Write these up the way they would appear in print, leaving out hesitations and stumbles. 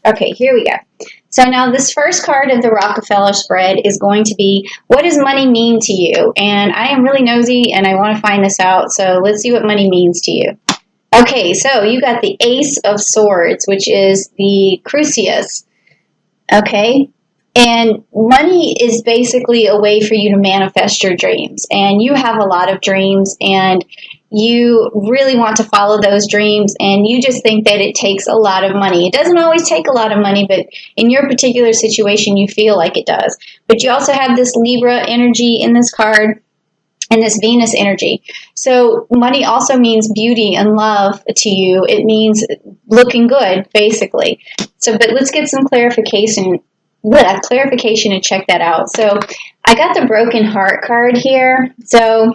Okay, here we go. So now this first card of the Rockefeller spread is going to be, what does money mean to you? And I am really nosy and I want to find this out. So let's see what money means to you. Okay, so you got the Ace of Swords, which is the Crucius. Okay, and money is basically a way for you to manifest your dreams. And you have a lot of dreams and you really want to follow those dreams, and you just think that it takes a lot of money. It doesn't always take a lot of money, but in your particular situation, you feel like it does. But you also have this Libra energy in this card and this Venus energy. So money also means beauty and love to you. It means looking good, basically. So, but let's get some clarification and check that out. So I got the Broken Heart card here. So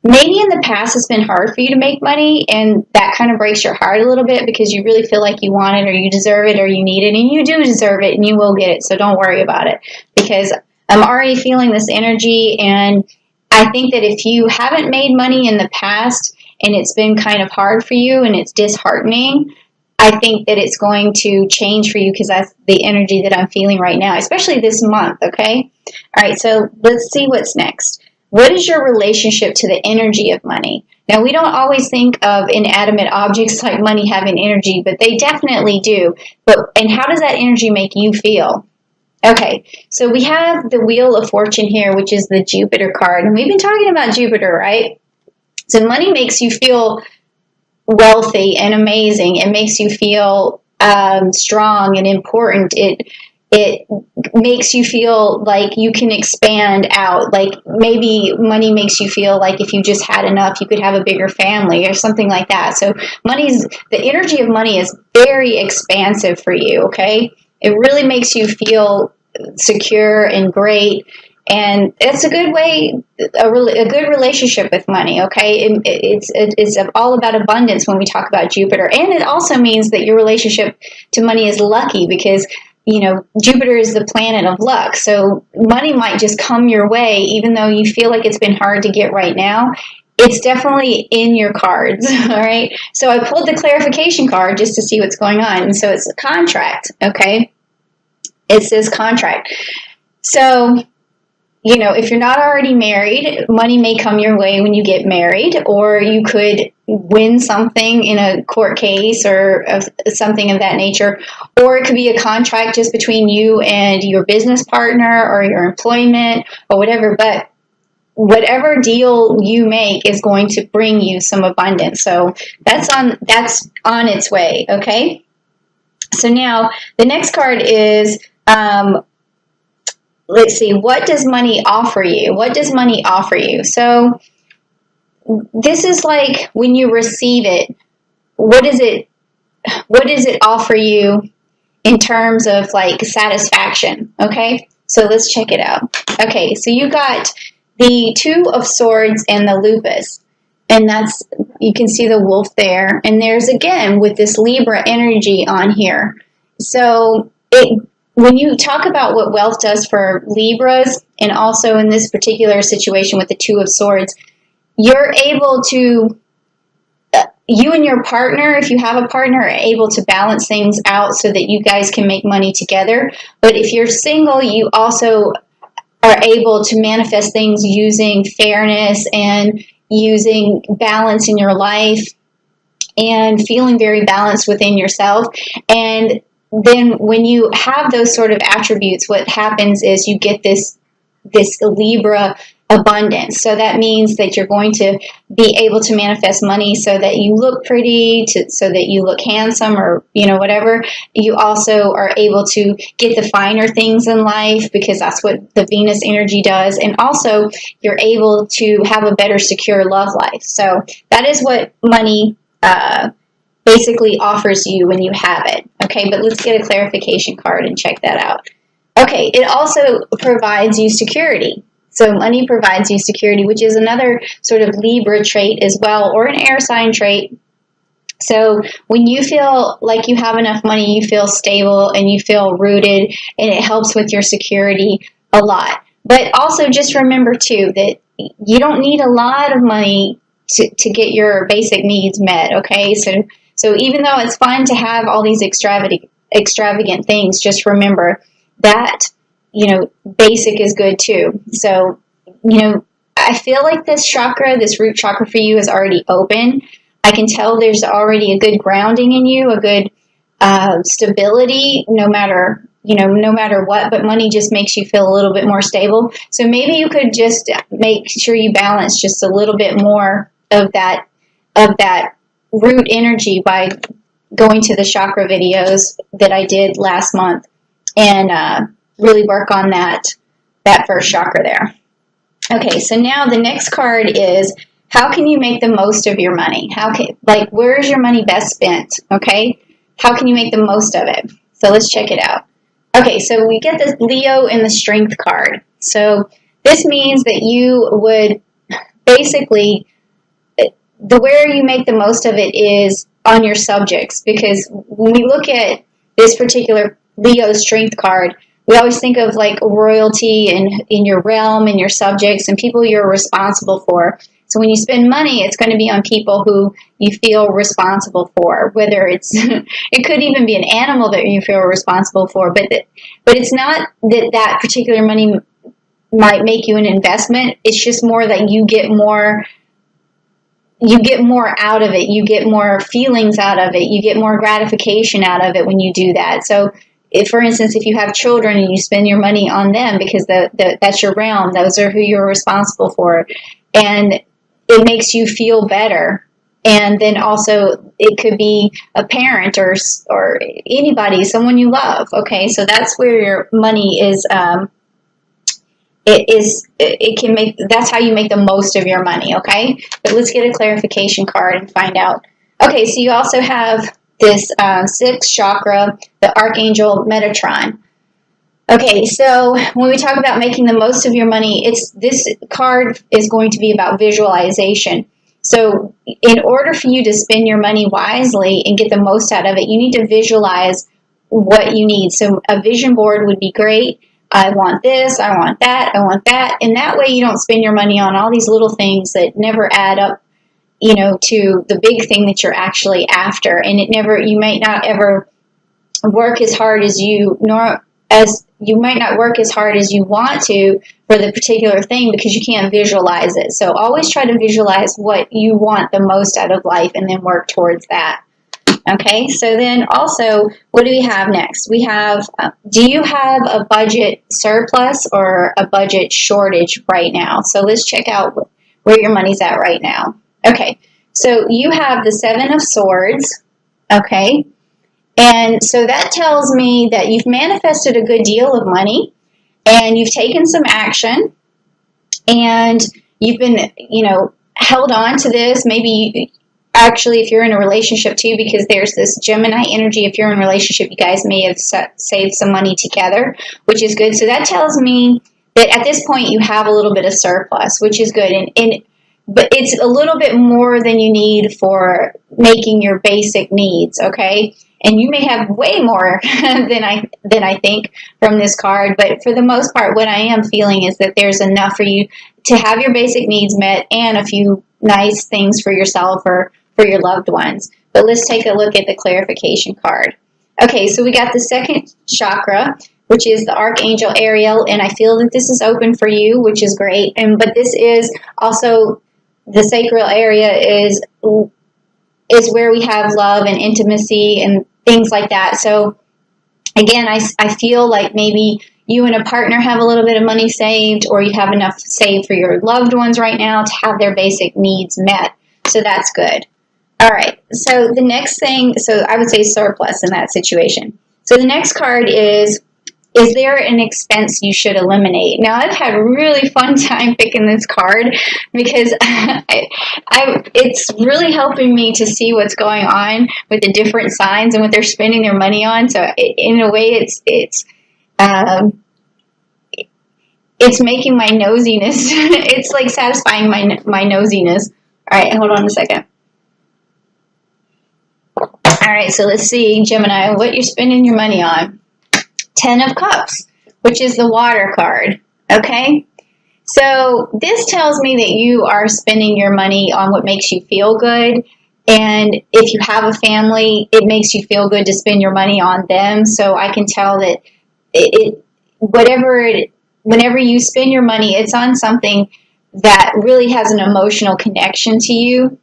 maybe in the past it's been hard for you to make money, and that kind of breaks your heart a little bit because you really feel like you want it or you deserve it or you need it, and you do deserve it and you will get it. So don't worry about it, because I'm already feeling this energy, and I think that if you haven't made money in the past and it's been kind of hard for you and it's disheartening, I think that it's going to change for you, because that's the energy that I'm feeling right now, especially this month, okay? All right, so let's see what's next. What is your relationship to the energy of money? Now, we don't always think of inanimate objects like money having energy, but they definitely do. And how does that energy make you feel? Okay, so we have the Wheel of Fortune here, which is the Jupiter card. And we've been talking about Jupiter, right? So money makes you feel wealthy and amazing. It makes you feel strong and important. It makes you feel like you can expand out. Like maybe money makes you feel like if you just had enough, you could have a bigger family or something like that. So the energy of money is very expansive for you, okay? It really makes you feel secure and great. And it's a good way, a good relationship with money, okay? It's all about abundance when we talk about Jupiter. And it also means that your relationship to money is lucky, because you know, Jupiter is the planet of luck. So money might just come your way, even though you feel like it's been hard to get right now. It's definitely in your cards, all right? So I pulled the clarification card just to see what's going on. And so it's a contract, okay? It says contract. So, you know, if you're not already married, money may come your way when you get married, or you could win something in a court case or something of that nature, or it could be a contract just between you and your business partner or your employment or whatever. But whatever deal you make is going to bring you some abundance. So that's on its way, okay? So now the next card is let's see, what does money offer you? What does money offer you? So this is like when you receive it, what does it offer you in terms of like satisfaction? Okay, so let's check it out. Okay, so you got the Two of Swords and the Lupus, and that's, you can see the wolf there, and there's again with this Libra energy on here. So when you talk about what wealth does for Libras, and also in this particular situation with the Two of Swords, you're able to, you and your partner, if you have a partner, are able to balance things out so that you guys can make money together. But if you're single, you also are able to manifest things using fairness and using balance in your life and feeling very balanced within yourself. And then when you have those sort of attributes, what happens is you get this Libra abundance. So that means that you're going to be able to manifest money so that you look pretty, so that you look handsome, or, you know, whatever. You also are able to get the finer things in life, because that's what the Venus energy does. And also you're able to have a better secure love life. So that is what money basically offers you when you have it. Okay, but let's get a clarification card and check that out. Okay, it also provides you security. So money provides you security, which is another sort of Libra trait as well, or an air sign trait. So when you feel like you have enough money, you feel stable and you feel rooted, and it helps with your security a lot. But also just remember too that you don't need a lot of money to get your basic needs met, okay? So even though it's fun to have all these extravagant extravagant things, just remember that, basic is good too. So, I feel like this chakra, this root chakra for you is already open. I can tell there's already a good grounding in you, a good stability, no matter what, but money just makes you feel a little bit more stable. So maybe you could just make sure you balance just a little bit more of that root energy by going to the chakra videos that I did last month and really work on that first chakra there. Okay, so now the next card is, how can you make the most of your money? Where is your money best spent? Okay, how can you make the most of it? So let's check it out. Okay, so we get this Leo in the Strength card. So this means that you would basically, where you make the most of it is on your subjects, because when we look at this particular Leo Strength card, we always think of like royalty and in your realm and your subjects and people you're responsible for. So when you spend money, it's going to be on people who you feel responsible for, whether it's, it could even be an animal that you feel responsible for, but it's not that particular money might make you an investment. It's just more that you get more out of it. You get more feelings out of it. You get more gratification out of it when you do that. So if, for instance, if you have children and you spend your money on them because that's your realm, those are who you're responsible for, and it makes you feel better. And then also it could be a parent or anybody, someone you love. Okay, so that's where your money is. That's how you make the most of your money. Okay, but let's get a clarification card and find out. Okay, so you also have this sixth chakra, the Archangel Metatron. Okay, so when we talk about making the most of your money, this card is going to be about visualization. So in order for you to spend your money wisely and get the most out of it, you need to visualize what you need. So a vision board would be great. I want this, I want that, I want that. And that way you don't spend your money on all these little things that never add up, to the big thing that you're actually after. And you might not ever work as hard as you might not work as hard as you want to for the particular thing because you can't visualize it. So always try to visualize what you want the most out of life and then work towards that. Okay, so then also, what do we have next? We have, do you have a budget surplus or a budget shortage right now? So let's check out where your money's at right now. Okay, so you have the Seven of Swords, okay? And so that tells me that you've manifested a good deal of money and you've taken some action and you've been, held on to this. Maybe actually if you're in a relationship too, because there's this Gemini energy. If you're in a relationship, you guys may have saved some money together, which is good. So that tells me that at this point you have a little bit of surplus, which is good. But it's a little bit more than you need for making your basic needs, okay? And you may have way more than I think from this card, but for the most part, what I am feeling is that there's enough for you to have your basic needs met and a few nice things for yourself or for your loved ones. But let's take a look at the clarification card. Okay, so we got the second chakra, which is the Archangel Ariel, and I feel that this is open for you, which is great. But this is also the sacral area is where we have love and intimacy and things like that. So again, I feel like maybe you and a partner have a little bit of money saved, or you have enough saved for your loved ones right now to have their basic needs met. So that's good. All right. So the next thing, so I would say surplus in that situation. So the next card is there an expense you should eliminate? Now, I've had a really fun time picking this card because it's really helping me to see what's going on with the different signs and what they're spending their money on. So in a way, it's making my nosiness, it's like satisfying my nosiness. All right, hold on a second. All right, so let's see, Gemini, what you're spending your money on. 10 of Cups, which is the water card, okay? So this tells me that you are spending your money on what makes you feel good And if you have a family, it makes you feel good to spend your money on them. So I can tell that whenever you spend your money, it's on something that really has an emotional connection to you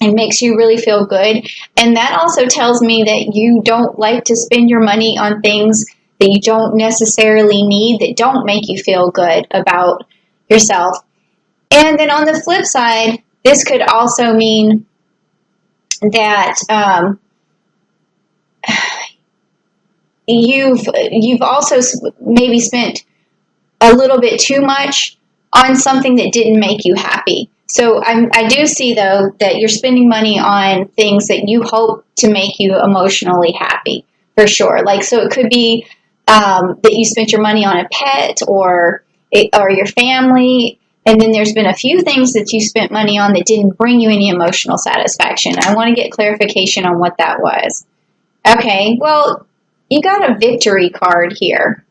and makes you really feel good. And that also tells me that you don't like to spend your money on things that you don't necessarily need, that don't make you feel good about yourself. And then on the flip side, this could also mean that you've also maybe spent a little bit too much on something that didn't make you happy. So I do see, though, that you're spending money on things that you hope to make you emotionally happy, for sure. Like, so it could be that you spent your money on a pet or your family, and then there's been a few things that you spent money on that didn't bring you any emotional satisfaction. I want to get clarification on what that was. Okay, well, you got a victory card here.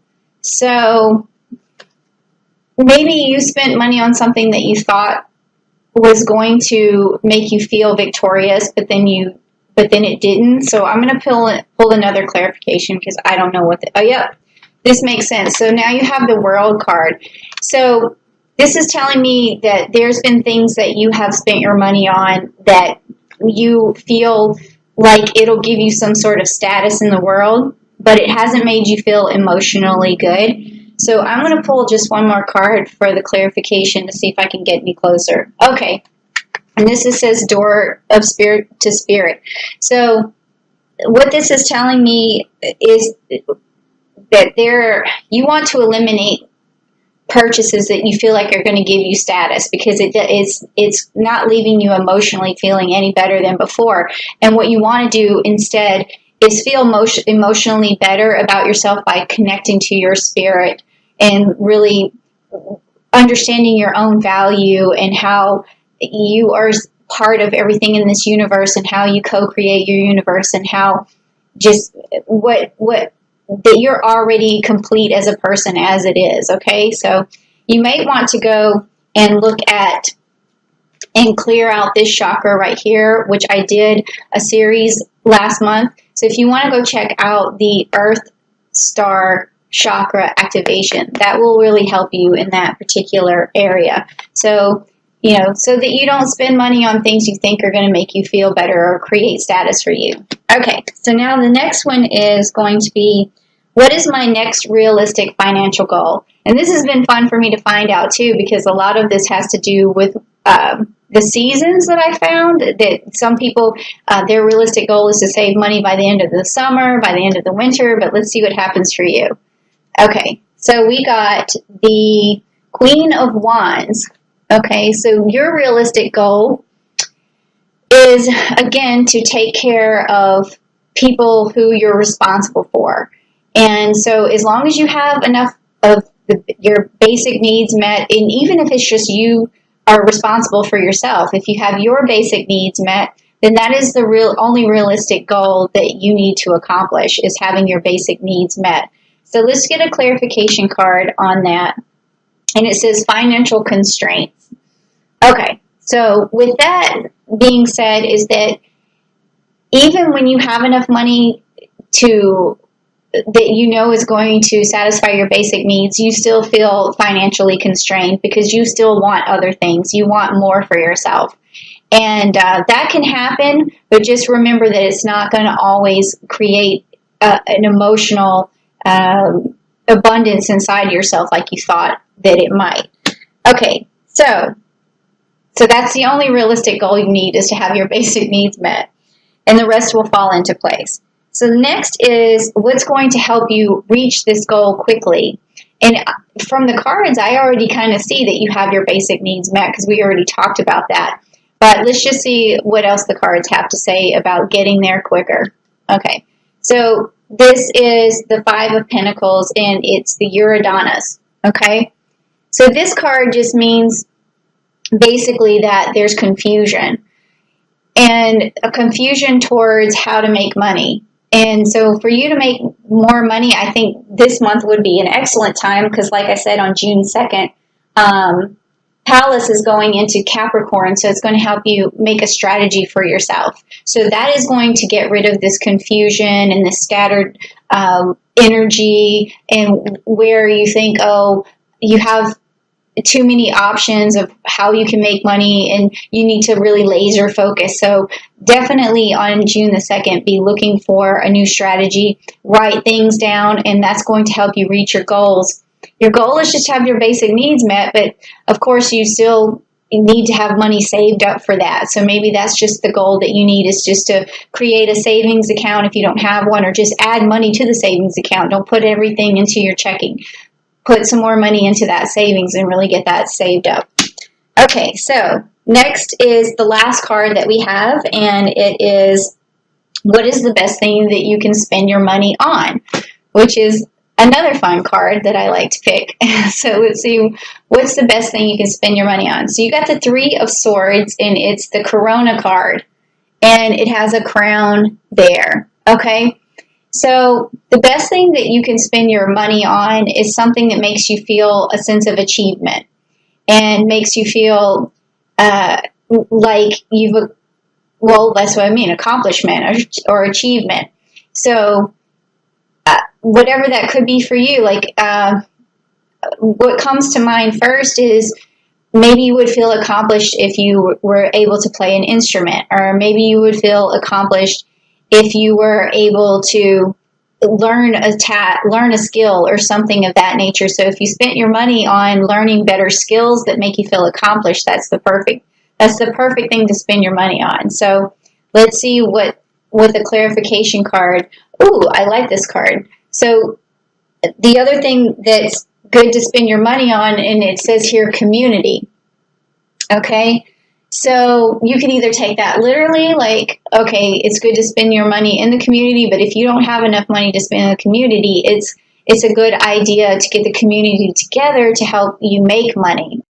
So maybe you spent money on something that you thought was going to make you feel victorious, but then it didn't. So I'm going to pull another clarification because I don't know what. Oh, yep, this makes sense. So now you have the World card. So this is telling me that there's been things that you have spent your money on that you feel like it'll give you some sort of status in the world, but it hasn't made you feel emotionally good. So I'm going to pull just one more card for the clarification to see if I can get any closer. Okay. And this says Door of Spirit to Spirit. So what this is telling me is that you want to eliminate purchases that you feel like are going to give you status, because it's not leaving you emotionally feeling any better than before. And what you want to do instead is feel emotionally better about yourself by connecting to your spirit and really understanding your own value and how you are part of everything in this universe and how you co-create your universe and how just what that you're already complete as a person as it is. Okay, so you may want to go and look at and clear out this chakra right here, which I did a series last month. So if you want to go check out the Earth Star chakra activation, that will really help you in that particular area. So, so that you don't spend money on things you think are going to make you feel better or create status for you. Okay, so now the next one is going to be, what is my next realistic financial goal? And this has been fun for me to find out too, because a lot of this has to do with the seasons that I found. That some people, their realistic goal is to save money by the end of the summer, by the end of the winter, but let's see what happens for you. Okay, so we got the Queen of Wands. Okay, so your realistic goal is, again, to take care of people who you're responsible for. And so as long as you have enough of your basic needs met, and even if it's just you are responsible for yourself, if you have your basic needs met, then that is the only realistic goal that you need to accomplish, is having your basic needs met. So let's get a clarification card on that. And it says financial constraints. Okay, so with that being said, is that even when you have enough money that is going to satisfy your basic needs, you still feel financially constrained because you still want other things. You want more for yourself. And that can happen, but just remember that it's not going to always create an emotional abundance inside yourself like you thought that it might. Okay, so that's the only realistic goal you need, is to have your basic needs met, and the rest will fall into place. So the next is, what's going to help you reach this goal quickly? And from the cards, I already kind of see that you have your basic needs met, because we already talked about that. But let's just see what else the cards have to say about getting there quicker. Okay, so this is the Five of Pentacles, and it's the Uranus. Okay, so this card just means basically that there's confusion, and a confusion towards how to make money. And so for you to make more money, I think this month would be an excellent time, because like I said, on June 2nd, Palace is going into Capricorn, so it's going to help you make a strategy for yourself. So that is going to get rid of this confusion and the scattered energy, and where you think, oh, you have too many options of how you can make money and you need to really laser focus. So definitely on June the 2nd, be looking for a new strategy, write things down, and that's going to help you reach your goals. Your goal is just to have your basic needs met, but of course you still need to have money saved up for that. So maybe that's just the goal that you need, is just to create a savings account if you don't have one, or just add money to the savings account. Don't put everything into your checking. Put some more money into that savings and really get that saved up. Okay, so next is the last card that we have, and it is, what is the best thing that you can spend your money on? Which is another fun card that I like to pick. So let's see, what's the best thing you can spend your money on? So you got the Three of Swords, and it's the Corona card, and it has a crown there, okay? So the best thing that you can spend your money on is something that makes you feel a sense of achievement and makes you feel like you've, well, that's what I mean, accomplishment or achievement. So whatever that could be for you, like what comes to mind first is maybe you would feel accomplished if you were able to play an instrument, or maybe you would feel accomplished if you were able to learn a skill or something of that nature. So if you spent your money on learning better skills that make you feel accomplished, that's the perfect thing to spend your money on. So let's see what the clarification card. Ooh, I like this card. So the other thing that's good to spend your money on, and it says here, community. Okay. So you can either take that literally, like, okay, it's good to spend your money in the community, but if you don't have enough money to spend in the community, it's a good idea to get the community together to help you make money.